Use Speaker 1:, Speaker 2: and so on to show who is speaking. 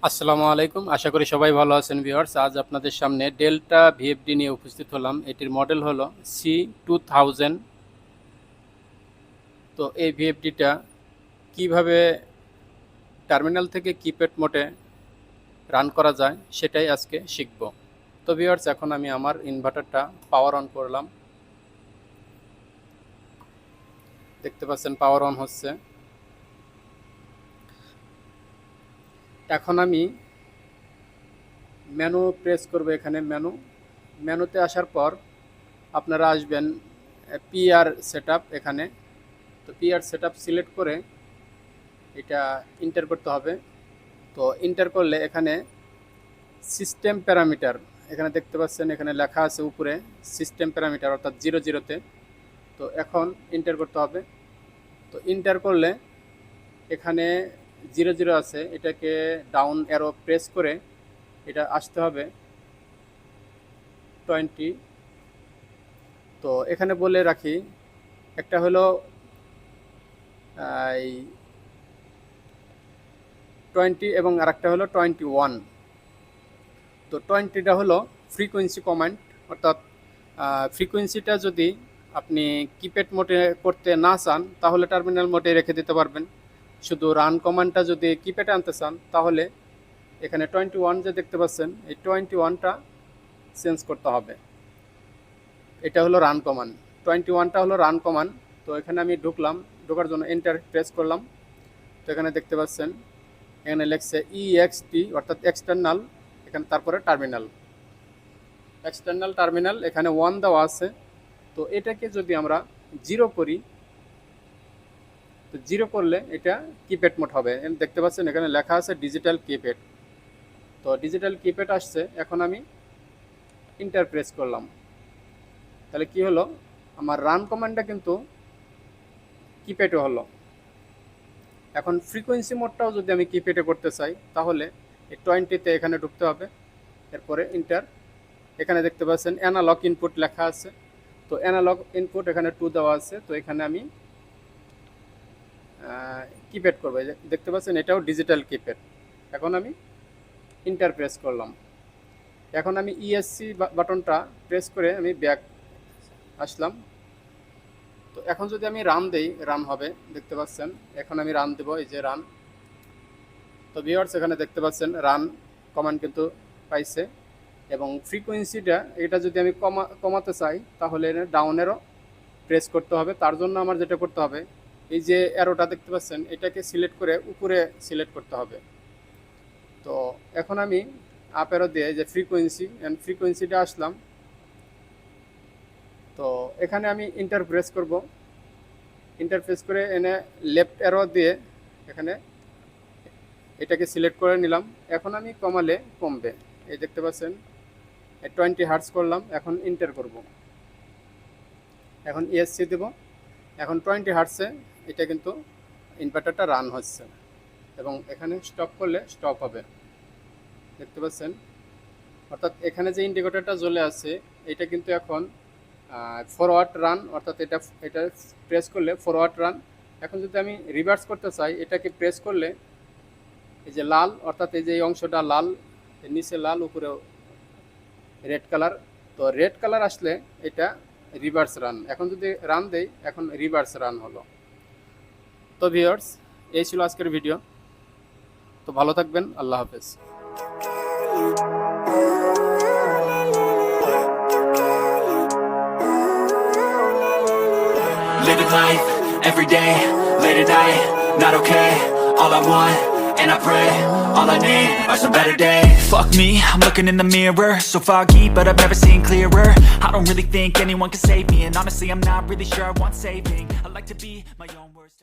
Speaker 1: আসসালামু আলাইকুম, আশা করি সবাই ভালো আছেন ভিউয়ার্স। আজ আপনাদের সামনে ডেল্টা ভিএফডি নিয়ে উপস্থিত হলাম। এটির মডেল হলো C2000। তো এই ভিএফডিটা কিভাবে টার্মিনাল থেকে কিপ্যাড মোডে রান করা যায় সেটাই আজকে শিখব। তো ভিউয়ার্স, এখন আমি আমার ইনভার্টারটা পাওয়ার অন করলাম। দেখতে পাচ্ছেন পাওয়ার অন হচ্ছে। এখন আমি মেনু প্রেস করব। এখানে মেনুতে আসার পর আপনারা আসবেন পিআর সেটআপ। এখানে তো পিআর সেটআপ সিলেক্ট করে এটা এন্টার করতে হবে। তো এন্টার করলে এখানে সিস্টেম প্যারামিটার এখানে দেখতে পাচ্ছেন, এখানে লেখা আছে উপরে সিস্টেম প্যারামিটার অর্থাৎ 00-তে। তো এখন এন্টার করতে হবে। তো এন্টার করলে এখানে 00 আছে, এটাকে ডাউন অ্যারো প্রেস করে এটা আসতে হবে 20। তো এখানে বলে রাখি, একটা হলো এই 20 এবং আরেকটা হলো 21। তো 20টা হলো ফ্রিকোয়েন্সি কমান্ড, অর্থাৎ ফ্রিকোয়েন্সিটা যদি আপনি কিপ্যাড মোডে করতে না চান তাহলে টার্মিনাল মোডে রেখে দিতে পারবেন। শুধু রান কমান্ডটা যদি কিপ্যাডে আনতে চান তাহলে এখানে 21 যে দেখতে পাচ্ছেন, এই 21টা চেঞ্জ করতে হবে। এটা হলো রান কমান্ড, 21টা হলো রান কমান্ড। তো এখানে আমি ঢোকার জন্য এন্টার প্রেস করলাম। তো এখানে দেখতে পাচ্ছেন, এখানে লেখছে EXT অর্থাৎ এক্সটার্নাল, এখানে তারপরে এক্সটার্নাল টার্মিনাল, এখানে 1 দেওয়া আছে। তো এটাকে যদি আমরা 0 করি, তো 0 করলে এটা কিপ্যাড মোড হবে। দেখতে পাচ্ছেন এখানে লেখা আছে ডিজিটাল কিপ্যাড। তো ডিজিটাল কিপ্যাড আসছে। এখন আমি এন্টার প্রেস করলাম। তাহলে কি হলো, আমার রান কমান্ডটা কিন্তু কিপ্যাডে হলো। এখন ফ্রিকোয়েন্সি মোডটাও যদি আমি কিপ্যাডে করতে চাই তাহলে এই 20-তে এখানে ঢুকতে হবে। এরপরে এন্টার। এখানে দেখতে পাচ্ছেন অ্যানালগ ইনপুট লেখা আছে। তো অ্যানালগ ইনপুট এখানে 2 দেওয়া আছে। তো এখানে আমি কিপ্যাড করবো। দেখতে পাচ্ছেন এটাও ডিজিটাল কিপ্যাড। এখন আমি এন্টার প্রেস করলাম। এখন আমি ESC বাটনটা প্রেস করে আমি ব্যাক আসলাম। তো এখন যদি আমি রান দেই, রান হবে। দেখতে পাচ্ছেন এখন আমি রান দেব, এই যে রান। তো ভিউয়ার্স, এখানে দেখতে পাচ্ছেন রান কমান্ড কিন্তু পাইছে। এবং ফ্রিকোয়েন্সিটা এটা যদি আমি কমাতে চাই তাহলে ডাউনেরও প্রেস করতে হবে। তার জন্য আমার যেটা করতে হবে, এই যে অ্যারোটা দেখতে পাচ্ছেন, এটাকে সিলেক্ট করে উপরে সিলেক্ট করতে হবে। তো এখন আমি আপ অ্যারো দিয়ে যে ফ্রিকোয়েন্সিটা আসলাম। তো এখানে আমি এন্টার প্রেস করব। এন্টার প্রেস করে এনে লেফট অ্যারো দিয়ে এখানে এটাকে সিলেক্ট করে নিলাম। এখন আমি কমালে কমবে, এই দেখতে পাচ্ছেন 20 হার্টজ করলাম। এখন এন্টার করব। এখন ESC দেব। এখন 20 হার্টসে এটা কিন্তু ইনভার্টারটা রান হচ্ছে এবং এখানে স্টপ করলে স্টপ হবে। দেখতে পাচ্ছেন, অর্থাৎ এখানে যে ইন্ডিকেটরটা জ্বলে আছে এটা কিন্তু এখন ফরওয়ার্ড রান, অর্থাৎ এটা প্রেস করলে ফরওয়ার্ড রান। এখন যদি আমি রিভার্স করতে চাই, এটাকে প্রেস করলে এই যে লাল, অর্থাৎ এই যে এই অংশটা লাল, নিচে লাল, উপরে রেড কালার। তো রেড কালার আসলে এটা রিভার্স রান। এখন যদি রান দেই, এখন রিভার্স রান হলো। তো ভিউয়ার্স, এই ছিল আজকের ভিডিও। তো ভালো থাকবেন, আল্লাহ হাফেজ।
Speaker 2: Living life, every day, late at night, not okay. All I want, and I pray, all I need are some better days. Fuck me, I'm looking in the mirror, so foggy, but I've never seen clearer. I don't really think anyone can save me, and honestly I'm not really sure I want saving. I like to be my own worst